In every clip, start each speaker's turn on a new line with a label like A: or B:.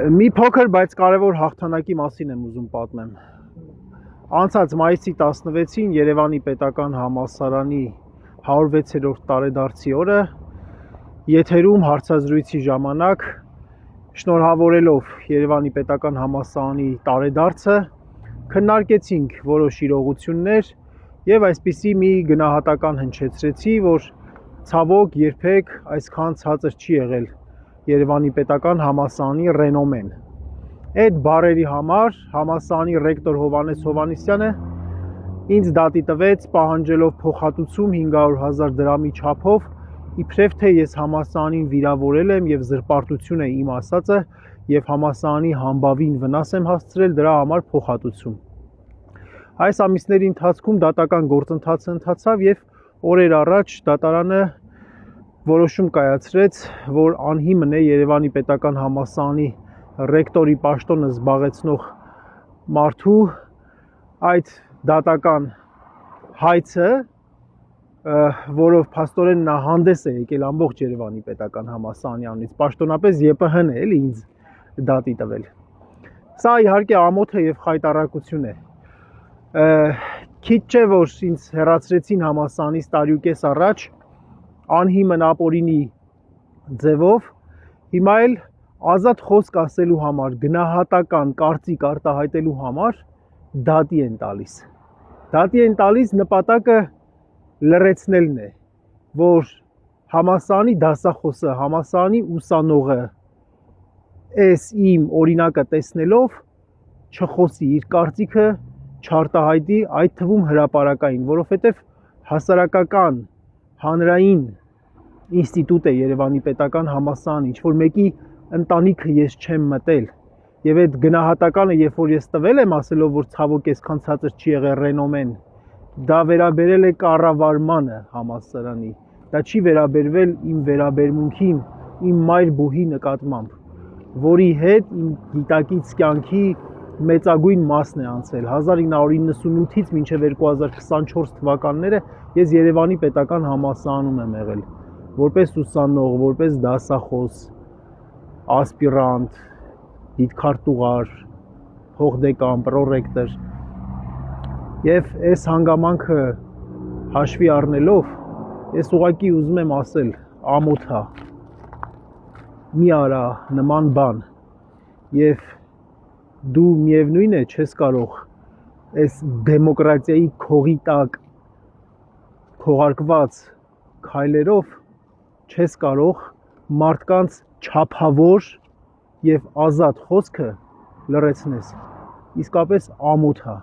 A: Մի փոքր, բայց կարևոր հաղթանակի մասին եմ ուզում պատմեմ։ Անցած մայիսի 16-ին Երևանի պետական համալսարանի 106-րդ տարեդարձի օրը եթերում հարցազրույցի ժամանակ շնորհավորելով Երևանի պետական համալսարանի տարեդարձը քննարկեցինք որոշ իրողություններ եւ այսպիսի մի գնահատական հնչեցրեցի, որ ցավոք երբեք այսքան ցածր չի եղել Երևանի պետական համալսարանի ռենոմեն։ Այդ բարերի համար համալսարանի ռեկտոր Հովհաննես Հովհաննիսյանը ինձ դատի տվեց պահանջելով փոխհատուցում 500,000 դրամի չափով, իբրև թե ես համալսարանին վիրավորել եմ եւ զրպարտություն է իմ ասածը եւ համալսարանի համբավին վնաս եմ հասցրել, դրա համար փոխհատուցում։ Այս ամիսների ընթացքում դատական գործընթացը ընթացավ եւ օրեր առաջ դատարանը որոշում կայացրեց, որ անհիմն է Երևանի պետական համալսարանի ռեկտորի պաշտոնը զբաղեցնող մարդու այդ դատական հայցը, որով փաստորեն նա հանդես է եկել ամբողջ Երևանի պետական համալսարանի անունից, պաշտոնապես ԵՊՀ-ն է էլի ինձ դատի տվել։ Սա իհարկե ամոթ է եւ խայտառակություն է։ Քիչ չէ, որ ինձ հեռացրեցին համալսարանից տարիուկես առաջ անհիմն ապօրինի ձևով, հիմա էլ ազատ խոսք ասելու համար, գնահատական կարծիք արտահայտելու համար դատի են տալիս։ Դատի են տալիս նպատակը լրացնելն է, որ համալսարանի դասախոսը, համալսարանի ուսանողը այս իմ օրինակը տեսնելով չխոսի, իր կարծիքը չարտահայտի, այդ թվում հրապարակային, որովհետև հասարակական հանրային ինստիտուտ է Երևանի պետական համալսարանը, ինչ որ մեկի ընտանիքը ես չեմ մտել եւ այդ գնահատականը, երբ որ ես տվել եմ ասելով, որ ցավոք այսքան ցածր չի եղել ռենոմեն, դա վերաբերել է կառավարմանը համալսարանի, դա չի վերաբերվել իմ վերաբերմունքին, իմ մայր բուհի նկատմամբ, որի հետ իմ գիտակից կյանքի մեծագույն մասն է անցել 1998-ից մինչև 2024 թվականները ես Երևանի պետական համալսարանում եմ եղել որպես ուսանող, որպես դասախոս, ասպիրանտ, դիտքարտուղար, փոխդեկան, պրոռեկտոր եւ այս հանգամանքը հաշվի առնելով ես ուղղակի ուզում եմ ասել ամոթա մի արա նման բան եւ դու միևնույն է չես կարող այս դեմոկրատիայի քողի տակ քողարկված քայլերով չես կարող մարդկանց չափավոր եւ ազատ խոսքը լրացնես։ Իսկապես ամոթ է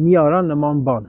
A: մի արա նման բան։